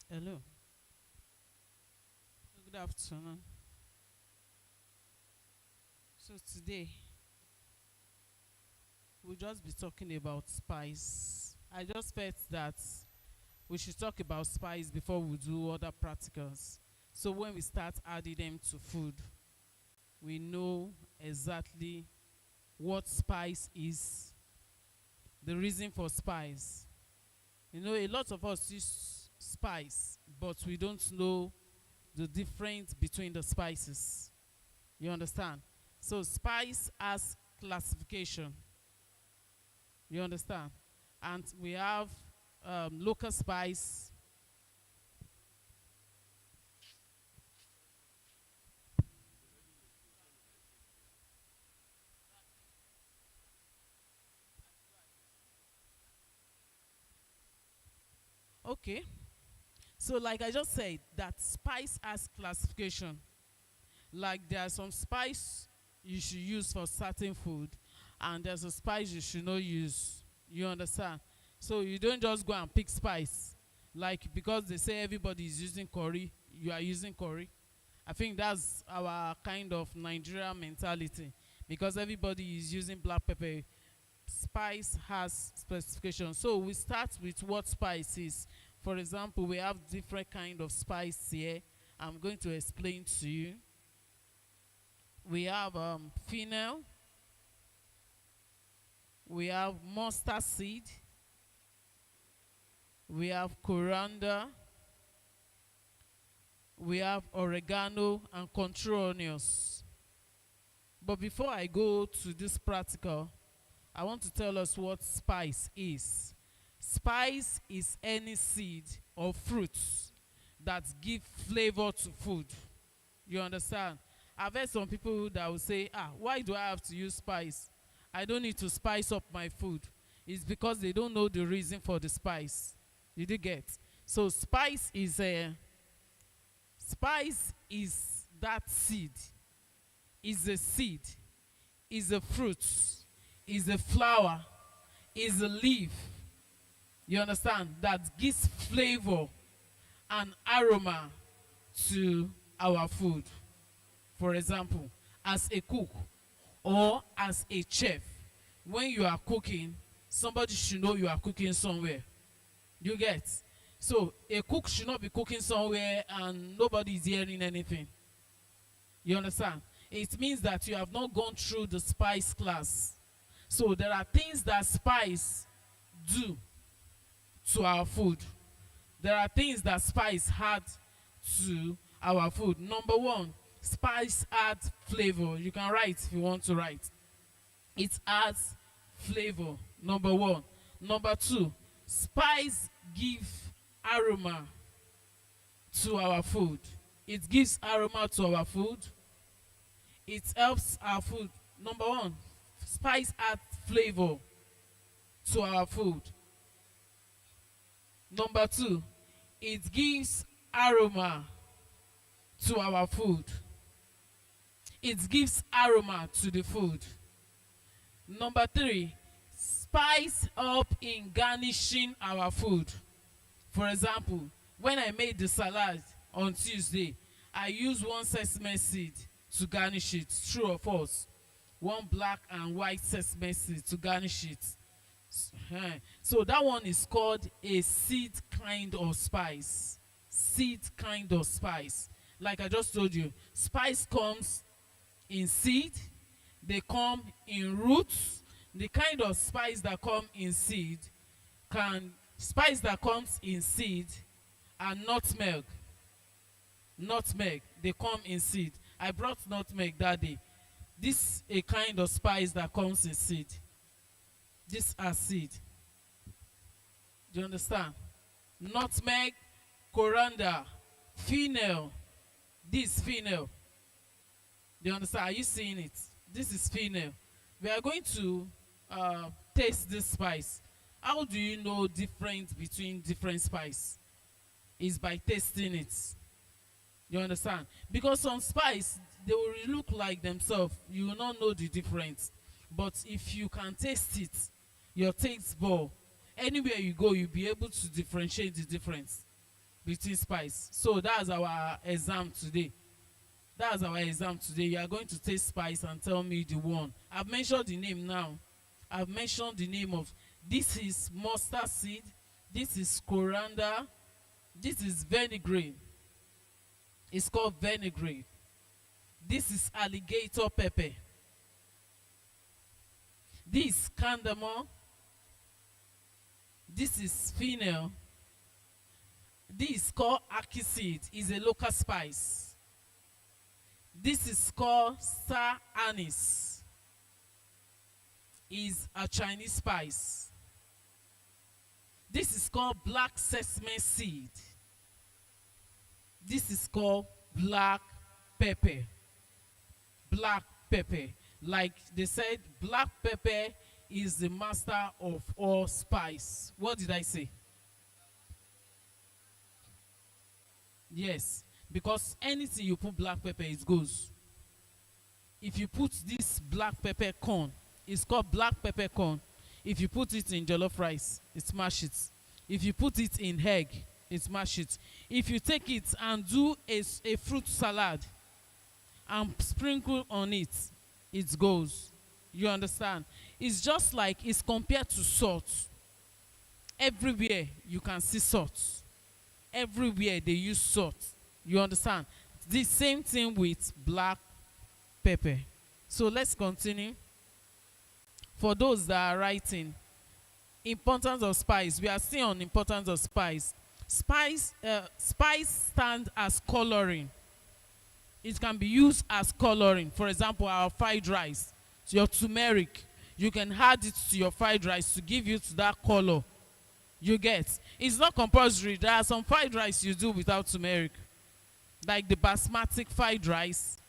Hello. Good afternoon. So today we'll just be talking about spice. I just felt that we should talk about spice before we do other practicals. So when we start adding them to food, we know exactly what spice is, the reason for spice. You know, a lot of us use spice, but we don't know the difference between the spices. You understand? So spice has classification. You understand? And we have local spice. Okay. So like I just said, that spice has classification. Like there are some spice you should use for certain food, and there's a spice you should not use. You understand? So you don't just go and pick spice. Like because they say everybody is using curry, you are using curry. I think that's our kind of Nigerian mentality. Because everybody is using black pepper, spice has specification. So we start with what spice is. For example, we have different kind of spice here. I'm going to explain to you. We have fennel, we have mustard seed, we have coriander, we have oregano and control onions. But before I go to this practical, I want to tell us what spice is. Spice is any seed or fruits that give flavor to food. You understand? I've heard some people that will say, why do I have to use spice? I don't need to spice up my food. It's because they don't know the reason for the spice. Did you get? So spice is that seed. Is a seed. Is a fruit. Is a flower. Is a leaf. You understand? That gives flavor and aroma to our food. For example, as a cook or as a chef, when you are cooking, somebody should know you are cooking somewhere. You get? So a cook should not be cooking somewhere and nobody is hearing anything. You understand? It means that you have not gone through the spice class. So there are things that spice do to our food. There are things that spice add to our food. Number one, spice adds flavor. You can write if you want to write. It adds flavor. Number one. Number two, spice give aroma to our food. It gives aroma to our food. It helps our food. Number one, spice adds flavor to our food. Number two, it gives aroma to our food. It gives aroma to the food. Number three, spice up in garnishing our food. For example, when I made the salad on Tuesday, I used one sesame seed to garnish it. True or false? One black and white sesame seed to garnish it. So that one is called a seed kind of spice. Seed kind of spice. Like I just told you, spice comes in seed, they come in roots. The kind of spice that come in seed spice that comes in seed and nutmeg. Nutmeg, they come in seed. I brought nutmeg that day. This a kind of spice that comes in seed. This are seed. Do you understand? Nutmeg, coriander, fennel. This fennel. Do you understand? Are you seeing it? This is fennel. We are going to taste this spice. How do you know difference between different spice? Is by tasting it. You understand? Because some spice, they will look like themselves. You will not know the difference. But if you can taste it, your taste bud, anywhere you go, you'll be able to differentiate the difference. between spice. So that's our exam today. That's our exam today. You are going to taste spice and tell me the one. I've mentioned the name now. I've mentioned the name of, this is mustard seed, this is coriander, this is vinaigrette. It's called vinaigrette. This is alligator pepper. This is cardamom. This is fennel. This is called ackee seed. It's a local spice. This is called star anise. Is a Chinese spice. This is called black sesame seed. This is called black pepper. Black pepper. Like they said, black pepper is the master of all spice. What did I say? Yes, because anything you put black pepper, it goes. If you put this black pepper corn, it's called black pepper corn. If you put it in jollof rice, it smash it. If you put it in egg, it smash it. If you take it and do a fruit salad and sprinkle on it, it goes. You understand? It's just like, it's compared to salt. Everywhere you can see salt. Everywhere they use salt. You understand? The same thing with black pepper. So let's continue. For those that are writing, importance of spice. We are still on importance of spice. Spice stands as coloring. It can be used as coloring. For example, our fried rice, your turmeric, you can add it to your fried rice to give you to that color. You get? It's not compulsory. There are some fried rice you do without turmeric, like the basmati fried rice.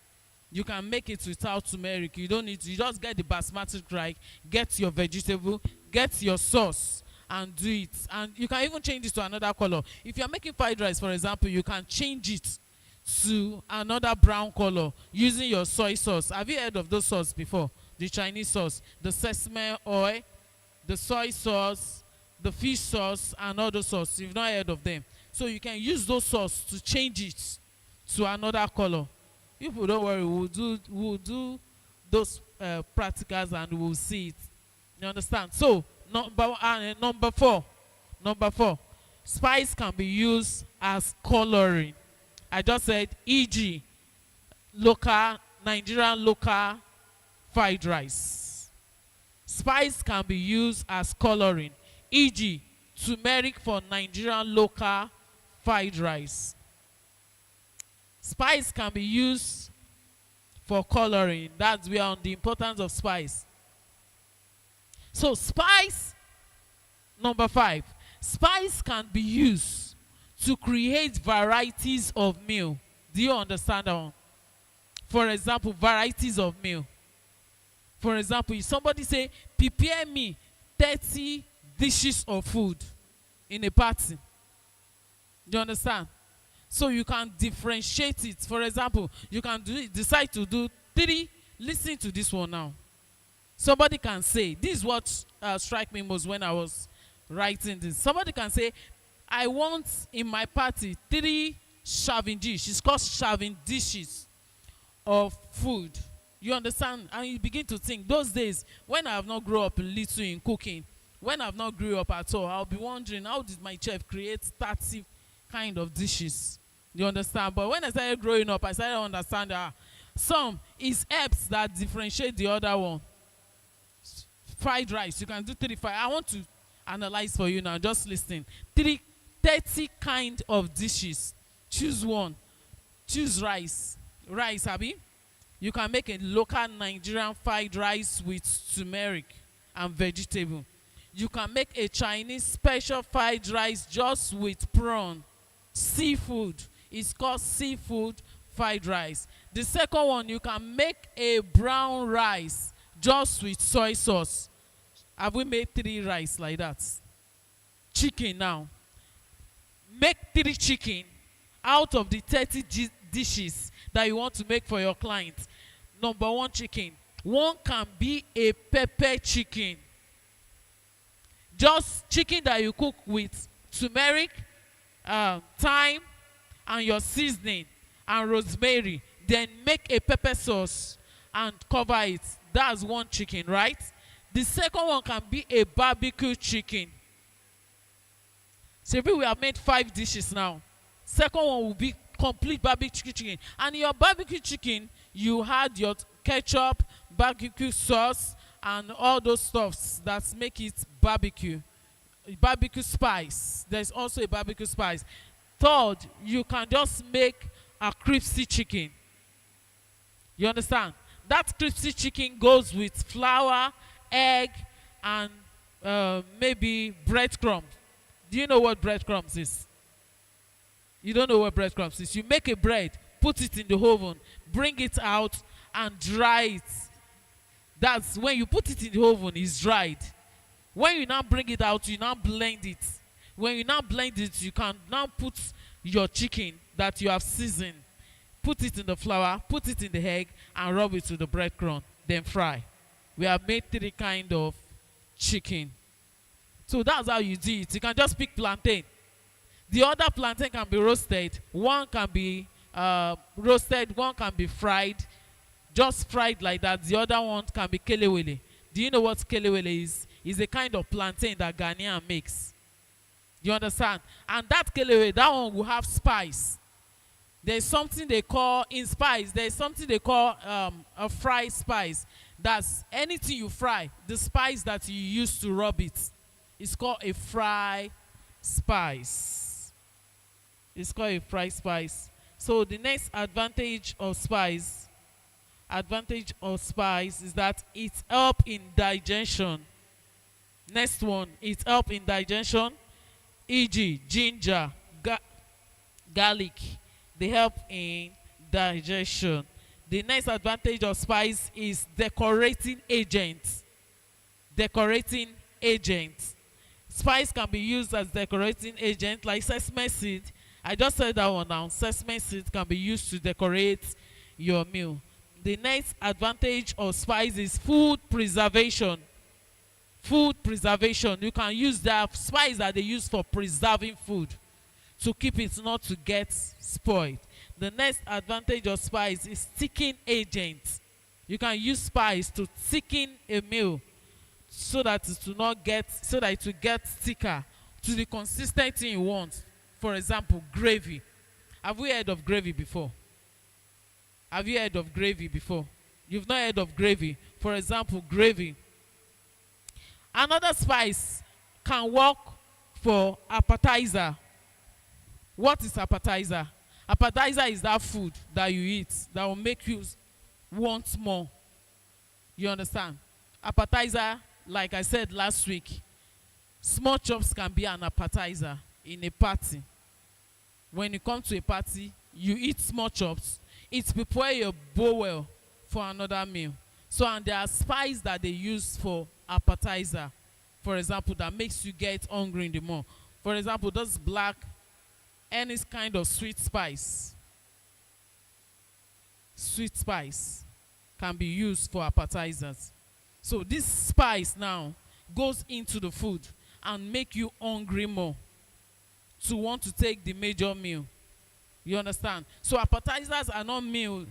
You can make it without turmeric. You don't need to. You just get the basmati rice, get your vegetable, get your sauce, and do it. And you can even change it to another color. If you are making fried rice, for example, you can change it to another brown color using your soy sauce. Have you heard of those sauce before? The Chinese sauce, the sesame oil, the soy sauce, the fish sauce, and other sauce. You've not heard of them. So you can use those sauce to change it to another color. People, don't worry, we'll do those practicals and we'll see it. You understand? So number four, spice can be used as coloring. I just said, e.g., Nigerian local fried rice. Spice can be used as coloring, e.g., turmeric for Nigerian local fried rice. Spice can be used for coloring. That's where on the importance of spice. So spice, number 5, spice can be used to create varieties of meal. Do you understand that one? For example, varieties of meal. For example, if somebody say, prepare me 30 dishes of food in a party. Do you understand? So you can differentiate it. For example, you can decide to do 3. Listen to this one now. Somebody can say, this is what struck me most when I was writing this. Somebody can say, I want in my party 3 serving dishes. It's called serving dishes of food. You understand? And you begin to think, those days, when I have not grown up little in cooking, when I have not grew up at all, I'll be wondering, how did my chef create 30 kind of dishes? You understand? But when I started growing up, I started to understand that some is herbs that differentiate the other one. Fried rice, you can do 35. I want to analyze for you now. Just listen. 30 kind of dishes. Choose one. Choose rice. Rice, Abi. You can make a local Nigerian fried rice with turmeric and vegetable. You can make a Chinese special fried rice just with prawn. Seafood. It's called seafood fried rice. The second one, you can make a brown rice just with soy sauce. Have we made 3 rice like that? Chicken now. Make 3 chicken out of the 30 dishes that you want to make for your client. Number 1, chicken. One can be a pepper chicken. Just chicken that you cook with turmeric, thyme and your seasoning and rosemary, then make a pepper sauce and cover it. That's one chicken, right? The second one can be a barbecue chicken. So we have made 5 dishes now. Second one will be complete barbecue chicken. And in your barbecue chicken, you had your ketchup, barbecue sauce, and all those stuffs that make it barbecue. Barbecue spice. There's also a barbecue spice. Third, you can just make a crispy chicken. You understand? That crispy chicken goes with flour, egg, and maybe breadcrumbs. Do you know what breadcrumbs is? You don't know what breadcrumbs is. You make a bread, put it in the oven, bring it out, and dry it. That's when you put it in the oven, it's dried. When you now bring it out, you now blend it. When you now blend it, you can now put your chicken that you have seasoned, put it in the flour, put it in the egg, and rub it to the breadcrumb, then fry. We have made 3 kind of chicken. So that's how you do it. You can just pick plantain. The other plantain can be roasted. One can be roasted, one can be fried, just fried like that. The other one can be kelewele. Do you know what kelewele is? It's a kind of plantain that Ghanaian makes. You understand? And that kelewele, that one will have spice. There's something they call, in spice, there's something they call a fry spice. That's anything you fry, the spice that you use to rub it. It's called a fry spice. It's called a fry spice. So the next advantage of spice is that it helps in digestion. Next one, it helps in digestion, e.g. ginger, garlic. They help in digestion. The next advantage of spice is decorating agent. Decorating agent. Spice can be used as decorating agent, like sesame seed. I just said that one now. Sesame seed can be used to decorate your meal. The next advantage of spice is food preservation. Food preservation. You can use that spice that they use for preserving food to keep it not to get spoiled. The next advantage of spice is thickening agent. You can use spice to thicken a meal so that it will get thicker to the consistency you want. For example, gravy. Have we heard of gravy before? Have you heard of gravy before? You've not heard of gravy. For example, gravy. Another spice can work for appetizer. What is appetizer? Appetizer is that food that you eat that will make you want more. You understand? Appetizer, like I said last week, small chops can be an appetizer in a party. When you come to a party, you eat small chops. It prepare your bowel for another meal. So, and there are spices that they use for appetizer, for example, that makes you get hungry in the morning. For example, those black, any kind of sweet spice can be used for appetizers. So this spice now goes into the food and make you hungry more to want to take the major meal. You understand? So appetizers are not meals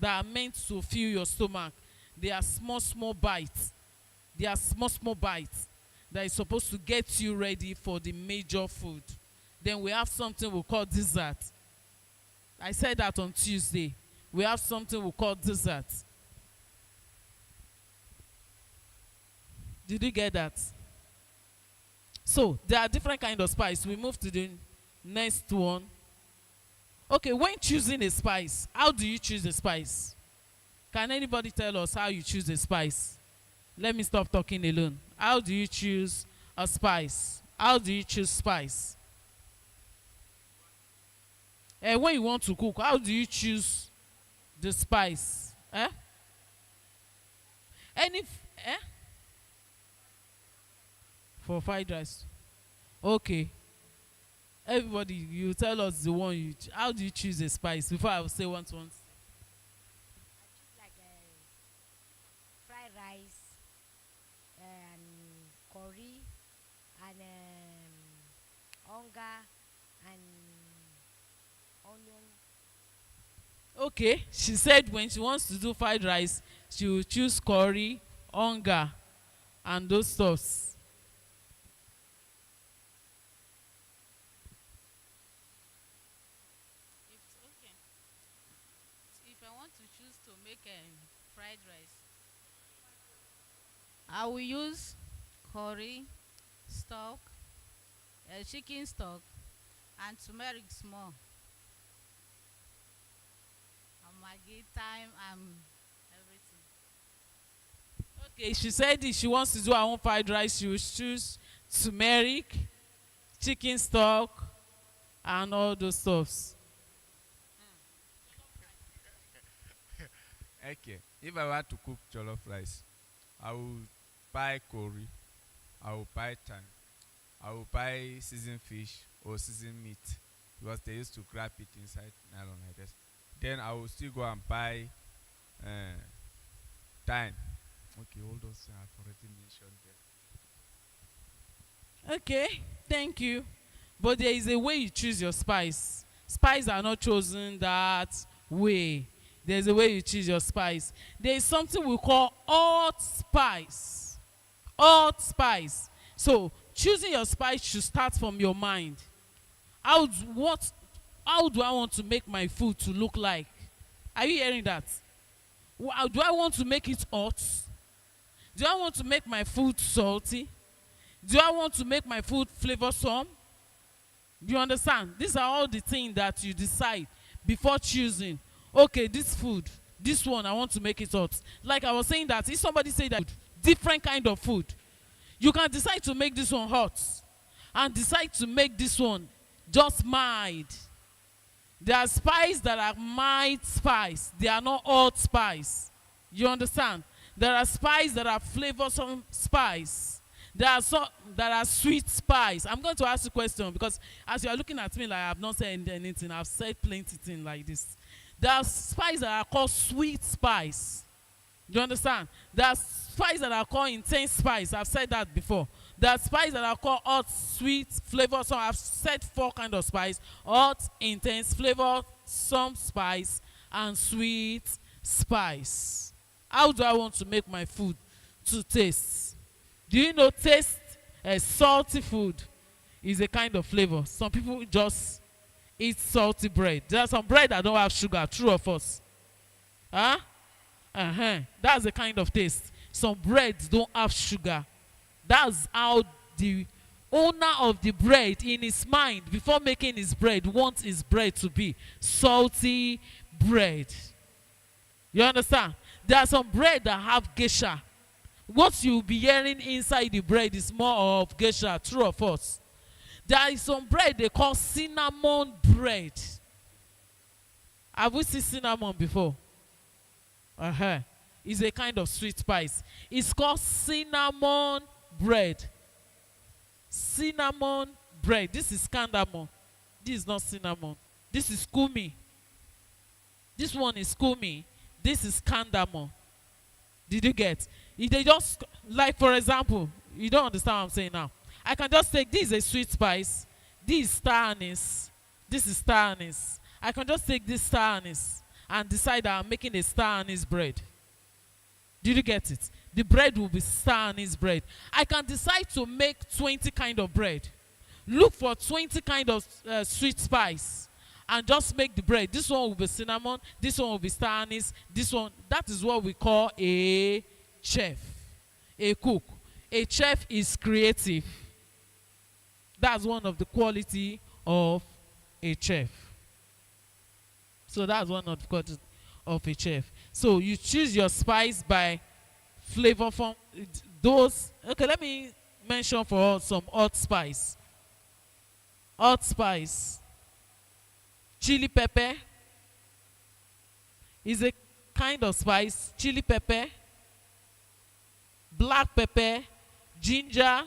that are meant to fill your stomach. They are small bites. They are small bites that is supposed to get you ready for the major food. Then we have something we call dessert. I said that on Tuesday. We have something we call dessert. Did you get that? So there are different kinds of spice. We move to the next one. Okay, when choosing a spice, how do you choose a spice? Can anybody tell us how you choose a spice? Let me stop talking alone. How do you choose a spice? How do you choose spice? And when you want to cook, how do you choose the spice? For fried rice. Okay. Everybody, you tell us the one you. How do you choose a spice? Before I will say once. I choose like fried rice and curry and onga and onion. Okay, she said when she wants to do fried rice, she will choose curry, onga, and those stuffs. Okay, if I want to choose to make fried rice, I will use curry, stock, chicken stock, and turmeric small, and maggi, thyme, and everything. Okay, she said if she wants to do her own fried rice, she will choose turmeric, chicken stock, and all those stuffs. Okay. If I want to cook jollof rice, I will buy curry, I will buy thyme, I will buy seasoned fish or seasoned meat because they used to wrap it inside nylon like this. Then I will still go and buy uh, thyme. Okay, all those things I've already mentioned there. Okay, thank you. But there is a way you choose your spice. Spices are not chosen that way. There's a way you choose your spice. There is something we call hot spice. Hot spice. So choosing your spice should start from your mind. How do, what how do I want to make my food to look like? Are you hearing that? Do I want to make it hot? Do I want to make my food salty? Do I want to make my food flavorsome? Do you understand? These are all the things that you decide before choosing. Okay, this food, this one, I want to make it hot. Like I was saying that if somebody say that different kind of food, you can decide to make this one hot and decide to make this one just mild. There are spices that are mild spice. They are not hot spice. You understand? There are spices that are flavorsome spice. There are some that are sweet spice. I'm going to ask you a question because as you are looking at me like I have not said anything, I've said plenty things like this. There are spices that are called sweet spice. Do you understand? There are spices that are called intense spice. I've said that before. There are spices that are called hot, sweet, flavor. So I've said four kinds of spice: hot, intense, flavor, some spice, and sweet spice. How do I want to make my food to taste? Do you know taste? A salty food is a kind of flavor. Some people just eat salty bread. There are some bread that don't have sugar. True or false? Huh? That's the kind of taste. Some breads don't have sugar. That's how the owner of the bread in his mind before making his bread wants his bread to be salty bread. You understand? There are some bread that have geisha. What you'll be hearing inside the bread is more of geisha. True or false? There is some bread they call cinnamon bread. Have we seen cinnamon before? It's a kind of sweet spice. It's called cinnamon bread. Cinnamon bread. This is cardamom. This is not cinnamon. This is kumi. This one is kumi. This is cardamom. Did you get? If they just, like for example, you don't understand what I'm saying now. I can just take, this is a sweet spice. This is star anise. This is star anise. I can just take this star anise and decide that I'm making a star anise bread. Did you get it? The bread will be star anise bread. I can decide to make 20 kind of bread. Look for 20 kind of sweet spice and just make the bread. This one will be cinnamon. This one will be star anise. This one, that is what we call a chef, a cook. A chef is creative. That's one of the quality of a chef. So that's one of the qualities of a chef. So you choose your spice by flavor from those. Okay, let me mention for us some hot spice. Hot spice. Chili pepper is a kind of spice. Chili pepper, black pepper, ginger,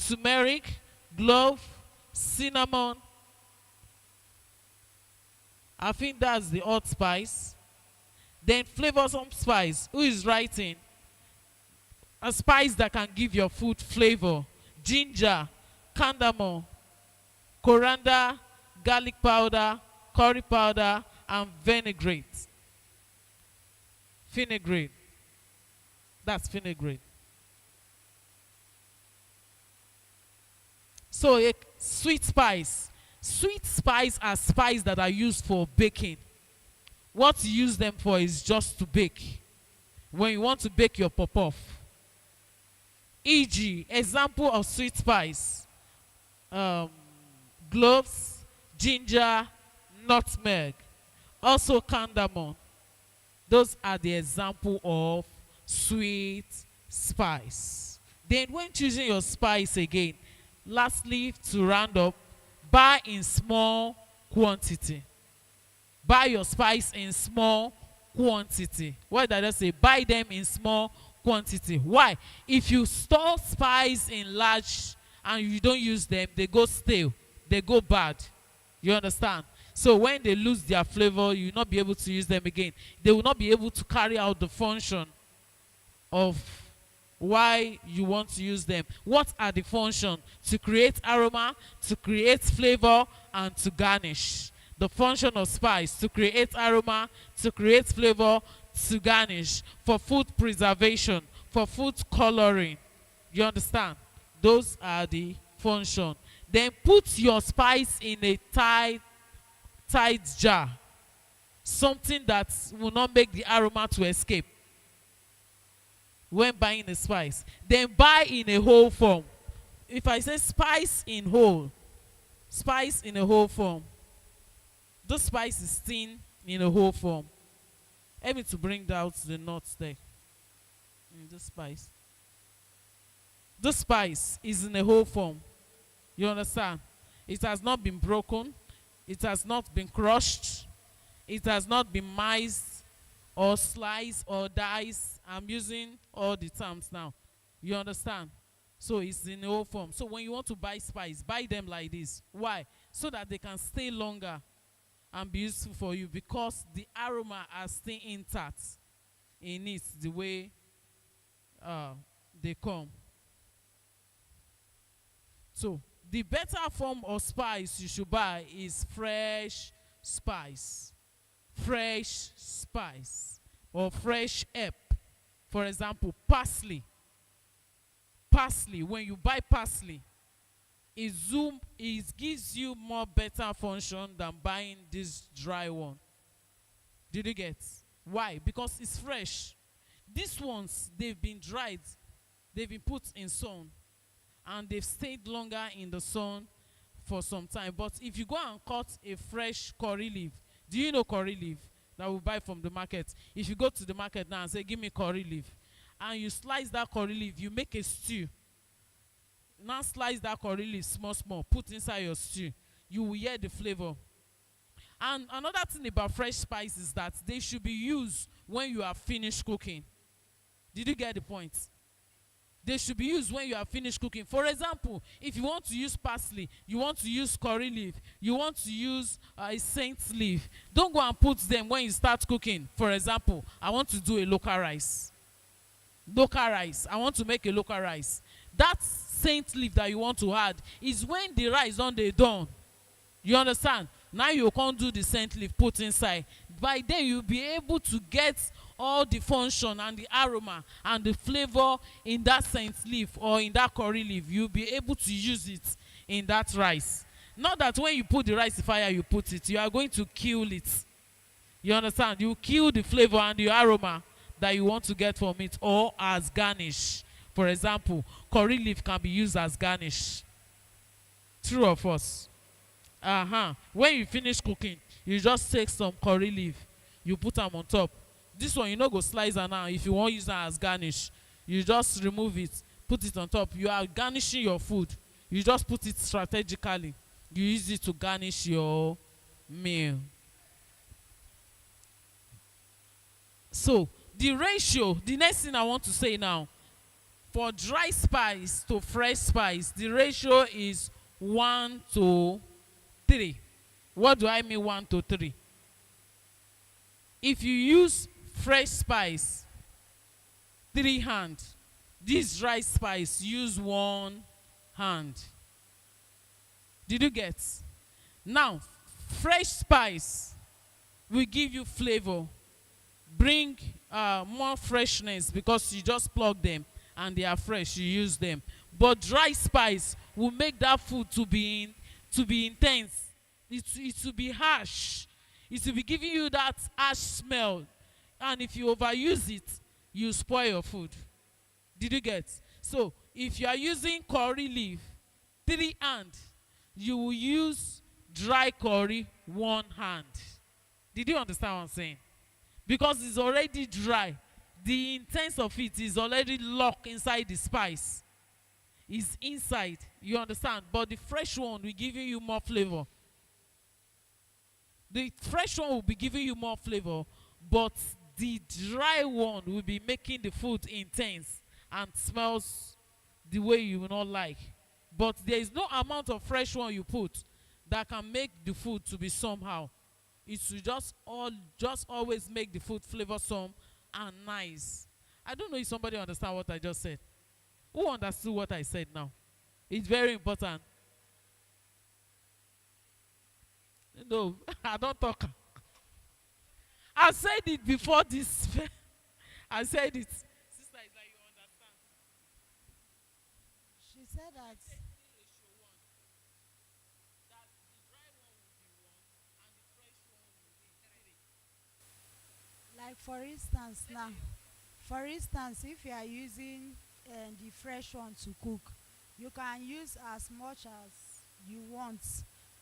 turmeric, clove, cinnamon. I think that's the hot spice. Then flavorsome spice. Who is writing? A spice that can give your food flavor. Ginger, cardamom, coriander, garlic powder, curry powder, and vinaigrette. Vinaigrette. That's vinaigrette. So a sweet spice. Sweet spice are spices that are used for baking. What you use them for is just to bake. When you want to bake your pop-off. E.g., example of sweet spice. Cloves, ginger, nutmeg, also cardamom. Those are the example of sweet spice. Then when choosing your spice again, lastly, to round up, buy in small quantity. Buy your spice in small quantity. What did I say? Buy them in small quantity. Why? If you store spice in large and you don't use them, they go stale, they go bad. You understand? So when they lose their flavor, you will not be able to use them again. They will not be able to carry out the function of why you want to use them. What are the functions? To create aroma, to create flavor, and to garnish. The function of spice: to create aroma, to create flavor, to garnish, for food preservation, for food coloring. You understand? Those are the functions. Then put your spice in a tight jar, something that will not make the aroma to escape when buying a spice. Then buy in a whole form. If I say spice in whole, spice in a whole form, this spice is thin in a whole form. Help me to bring out the nuts there. This spice. This spice is in a whole form. You understand? It has not been broken. It has not been crushed. It has not been miced or sliced or diced. I'm using all the terms now. You understand? So it's in a whole form. So when you want to buy spice, buy them like this. Why? So that they can stay longer and be useful for you, because the aroma are still intact in it, the way they come. So the better form of spice you should buy is fresh spice. Fresh spice or fresh herb. For example, parsley. Parsley, when you buy parsley, it gives you more better function than buying this dry one. Did you get? Why? Because it's fresh. These ones, they've been dried, they've been put in sun, and they've stayed longer in the sun for some time. But if you go and cut a fresh curry leaf, do you know curry leaf that we buy from the market? If you go to the market now and say, give me curry leaf, and you slice that curry leaf, you make a stew. Now slice that curry leaf small, put inside your stew. You will hear the flavor. And another thing about fresh spices is that they should be used when you are finished cooking. Did you get the point? They should be used when you are finished cooking. For example, if you want to use parsley, you want to use curry leaf, you want to use a saint leaf, don't go and put them when you start cooking. For example, I want to do a local rice. Local rice. I want to make a local rice. That saint leaf that you want to add is when the rice on the done. You understand? Now you can't do the saint leaf, put inside. By then you'll be able to get all the function and the aroma and the flavor in that saint leaf or in that curry leaf. You'll be able to use it in that rice. Not that when you put the rice in fire, you put it. You are going to kill it. You understand? You kill the flavor and the aroma that you want to get from it, or as garnish. For example, curry leaf can be used as garnish. True or false? When you finish cooking, you just take some curry leaf, you put them on top. This one, you know, go slice it now. If you want to use that as garnish, you just remove it, put it on top. You are garnishing your food. You just put it strategically. You use it to garnish your meal. So the ratio, the next thing I want to say now, for dry spice to fresh spice, the ratio is 1 to 3. What do I mean 1 to 3? If you use fresh spice, 3 hands. This dry spice, use 1 hand. Did you get? Now, Fresh spice will give you flavor, bring more freshness because you just plug them and they are fresh, you use them. But dry spice will make that food to be intense. It will be harsh. It will be giving you that harsh smell. And if you overuse it, you spoil your food. Did you get? So if you are using curry leaf, 3 hand, you will use dry curry 1 hand. Did you understand what I'm saying? Because it's already dry. The intense of it is already locked inside the spice. It's inside. You understand? But the fresh one will give you more flavor. The fresh one will be giving you more flavor, but the dry one will be making the food intense and smells the way you will not like. But there is no amount of fresh one you put that can make the food to be somehow. It will just always make the food flavorsome and nice. I don't know if somebody understand what I just said. Who understood what I said now? It's very important. No, I don't talk. I said it before this. I said it. Sister, is that you understand? She said that. Like for instance, if you are using the fresh one to cook, you can use as much as you want.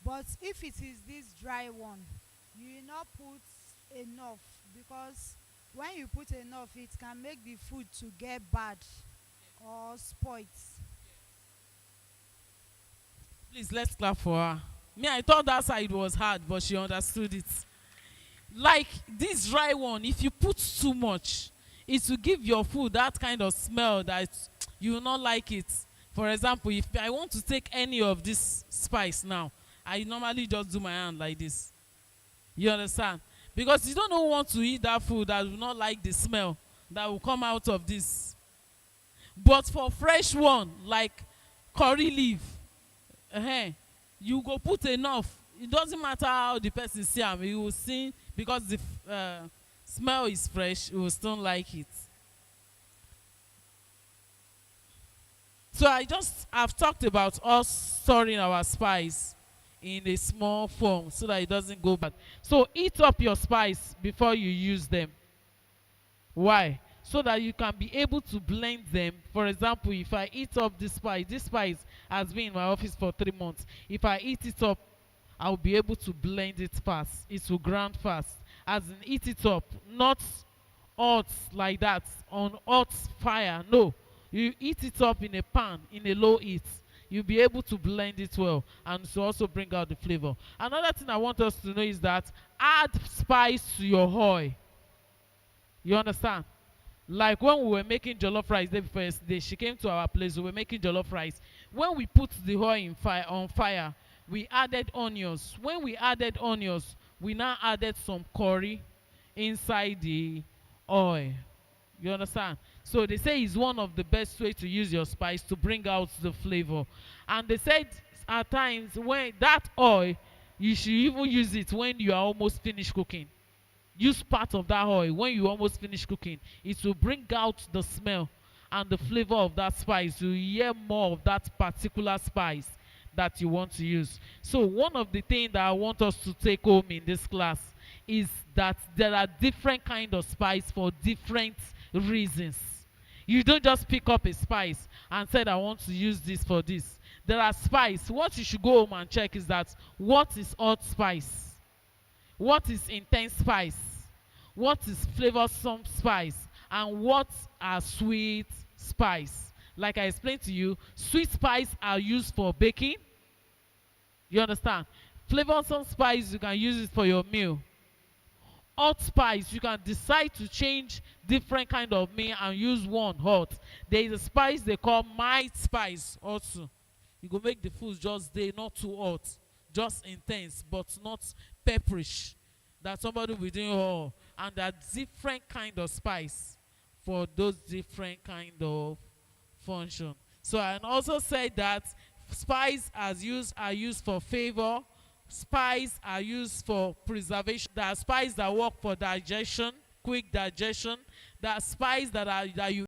But if it is this dry one, you will not put enough, because when you put enough, it can make the food to get bad or spoiled. Please, let's clap for her. Me, I thought that side was hard, but she understood it. Like this dry one, if you put too much, it will give your food that kind of smell that you will not like it. For example, if I want to take any of this spice now, I normally just do my hand like this. You understand? Because you don't want to eat that food that will not like the smell that will come out of this. But for fresh one, like curry leaf, you go put enough. It doesn't matter how the person see am, you will see, because the smell is fresh, you will still like it. So I've talked about us storing our spice in a small form so that it doesn't go bad. So eat up your spice before you use them. Why? So that you can be able to blend them. For example, if I eat up this spice has been in my office for 3 months. If I eat it up, I'll be able to blend it fast. It will grind fast. As in, eat it up, not hot like that, on hot fire. No. You eat it up in a pan, in a low heat. You'll be able to blend it well and to also bring out the flavor. Another thing I want us to know is that add spice to your oil. You understand? Like when we were making jollof rice day before yesterday, she came to our place, we were making jollof rice. When we put the oil on fire, we added onions. When we added onions, we now added some curry inside the oil. You understand? So they say it's one of the best way to use your spice to bring out the flavor. And they said at times when that oil, you should even use it when you are almost finished cooking. Use part of that oil when you almost finish cooking. It will bring out the smell and the flavor of that spice. You hear more of that particular spice that you want to use. So one of the things that I want us to take home in this class is that there are different kind of spice for different reasons. You don't just pick up a spice and said I want to use this for this. There are spice. What you should go home and check is that what is hot spice? What is intense spice? What is flavorsome spice? And what are sweet spice? Like I explained to you, sweet spice are used for baking. You understand? Flavorsome spice, you can use it for your meal. Hot spice, you can decide to change different kind of meal and use one hot. There is a spice they call mild spice also. You go make the food just there, not too hot, just intense, but not pepperish. That somebody will do, oh, and there are different kind of spice for those different kind of function. So I also said that spice are used for flavor, Spices are used for preservation. There are spices that work for digestion, quick digestion. There are spices that you